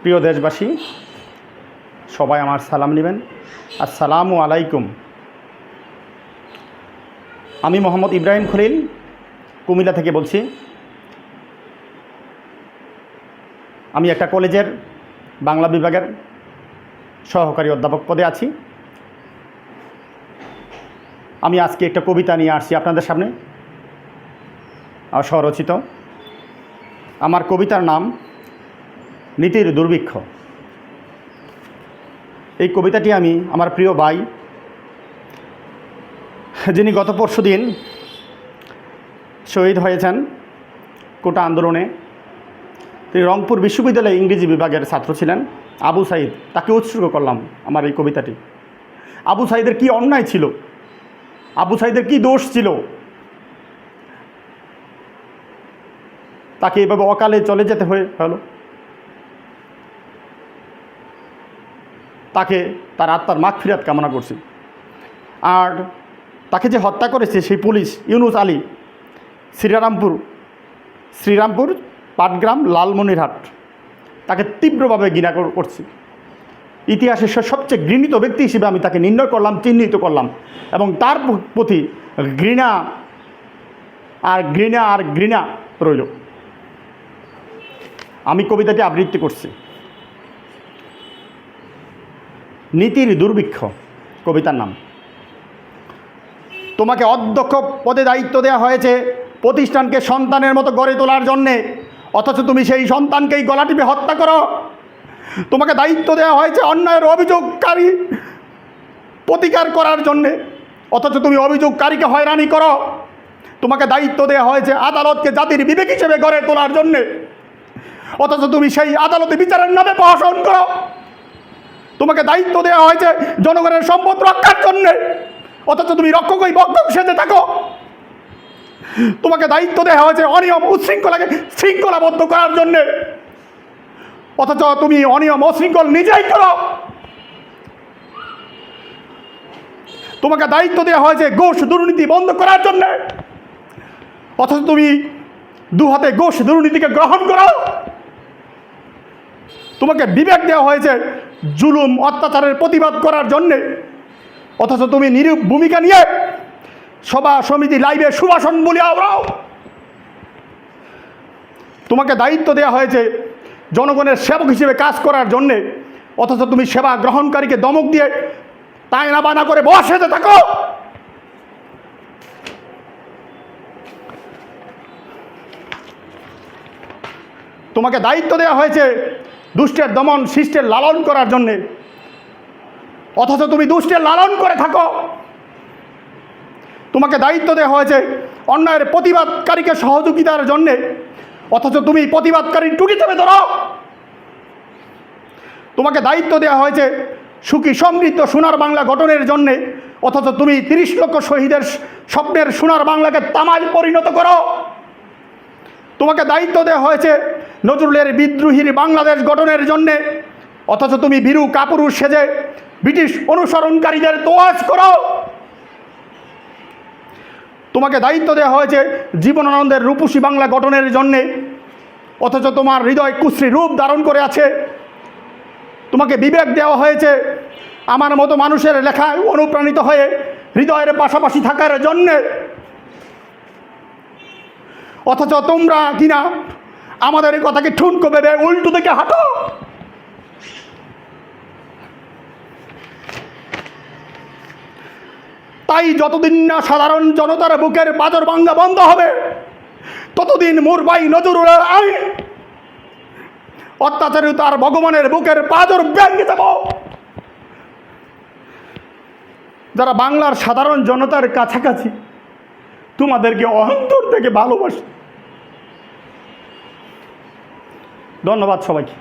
প্রিয় দেশবাসী, সবাই আমার সালাম নেবেন। আসসালামু আলাইকুম। আমি মোহাম্মদ ইব্রাহিম খলিল কুমিল্লা থেকে বলছি। আমি একটা কলেজের বাংলা বিভাগের সহকারী অধ্যাপক পদে আছি। আমি আজকে একটা কবিতা নিয়ে আসছি আপনাদের সামনে, স্বরচিত। আমার কবিতার নাম নীতির দুর্ভিক্ষ। এই কবিতাটি আমি আমার প্রিয় ভাই, যিনি গত পরশুদিন শহীদ হয়েছেন কোটা আন্দোলনে, তিনি রংপুর বিশ্ববিদ্যালয়ে ইংরেজি বিভাগের ছাত্র ছিলেন, আবু সাইদ, তাকে উৎসর্গ করলাম আমার এই কবিতাটি। আবু সাইদের কি অন্যায় ছিল, আবু সাইদের কি দোষ ছিল, তাকে এভাবে অকালে চলে যেতে হলো। তাকে তার আত্মার মাগফিরাত কামনা করছি। আর তাকে যে হত্যা করেছে সেই পুলিশ ইউনুস আলী, শ্রীরামপুর পাটগ্রাম লালমনিরহাট, তাকে তীব্রভাবে ঘৃণা করছি। ইতিহাসের সবচেয়ে ঘৃণিত ব্যক্তি হিসেবে আমি তাকে নির্ণয় করলাম, চিহ্নিত করলাম, এবং তার প্রতি ঘৃণা রইল। আমি কবিতাটি আবৃত্তি করছি। নীতির দুর্ভিক্ষ কবিতার নাম। তোমাকে অধ্যক্ষ পদে দায়িত্ব দেওয়া হয়েছে প্রতিষ্ঠানকে সন্তানের মতো গড়ে তোলার জন্যে, অথচ তুমি সেই সন্তানকেই গলা টিপে হত্যা করো। তোমাকে দায়িত্ব দেওয়া হয়েছে অন্যায়ের অভিযোগকারী প্রতিকার করার জন্যে, অথচ তুমি অভিযোগকারীকে হয়রানি করো। তোমাকে দায়িত্ব দেওয়া হয়েছে আদালতকে জাতির বিবেক হিসেবে গড়ে তোলার জন্যে, অথচ তুমি সেই আদালতে বিচারের নামে প্রহসন করো। তোমাকে দায়িত্ব দেওয়া হয়েছে জনগণের সম্পদ রক্ষার জন্যে, অথচ তুমি রক্ষকই বক্ষক সেজে থাকো। তোমাকে দায়িত্ব দেওয়া হয়েছে অনিয়ম উচ্ছৃঙ্খলাকে শৃঙ্খলাবদ্ধ করার জন্যে, অথচ তুমি অনিয়ম অশৃঙ্খল নিজেই করো। তোমাকে দায়িত্ব দেওয়া হয়েছে ঘুষ দুর্নীতি বন্ধ করার জন্যে, অথচ তুমি দু হাতে ঘুষ দুর্নীতিকে গ্রহণ করো। তোমাকে বিবেক দেওয়া হয়েছে জুলুম অত্যাচারের প্রতিবাদ করার জন্যে, অথচ তুমি নিরূপ ভূমিকা নিয়ে সভা সমিতি লাইভে সুভাষণ বলে আওড়াও। তোমাকে দায়িত্ব দেওয়া হয়েছে জনগণের সেবক হিসেবে কাজ করার জন্যে, অথচ তুমি সেবা গ্রহণকারীকে দমক দিয়ে তায়না বানা করে বসে থাকো। তোমাকে দায়িত্ব দেওয়া হয়েছে দুষ্টের দমন শিষ্টের লালন করার জন্যে, অথচ তুমি দুষ্টের লালন করে থাকো। তোমাকে দায়িত্ব দেওয়া হয়েছে অন্যায়ের প্রতিবাদকারীকে সহযোগিতার জন্যে, অথচ তুমি প্রতিবাদকারীর টুটি চেপে ধরো। তোমাকে দায়িত্ব দেওয়া হয়েছে সুখী সমৃদ্ধ সোনার বাংলা গঠনের জন্যে, অথচ তুমি 30 লক্ষ শহীদের স্বপ্নের সোনার বাংলাকে তামায় পরিণত করো। তোমাকে দায়িত্ব দেওয়া হয়েছে নজরুলের বিদ্রোহীর বাংলাদেশ গঠনের জন্যে, অথচ তুমি ভীরু কাপুরুষ সেজে ব্রিটিশ অনুসরণকারীদের তোয়াজ করো। তোমাকে দায়িত্ব দেওয়া হয়েছে জীবনানন্দের রূপসী বাংলা গঠনের জন্যে, অথচ তোমার হৃদয় কুশ্রী রূপ ধারণ করে আছে। তোমাকে বিবেক দেওয়া হয়েছে আমার মতো মানুষের লেখায় অনুপ্রাণিত হয়ে হৃদয়ের পাশাপাশি থাকার জন্যে, অথচ তোমরা কিনা আমাদের এই কথাকে ঠুনকো ভেবে উল্টো দিকে হাঁটো। তাই যতদিন না সাধারণ জনতার বুকের পাঁজর ভাঙ্গা বন্ধ হবে, ততদিন মোর ভাই নজরুলের আইন অত্যাচারী তার ভগবানের বুকের পাঁজর ভেঙে দেব। যারা বাংলার সাধারণ জনতার কাছাকাছি, তোমাদেরকে অন্তর থেকে ভালোবাসি। ধন্যবাদ সবাইকে।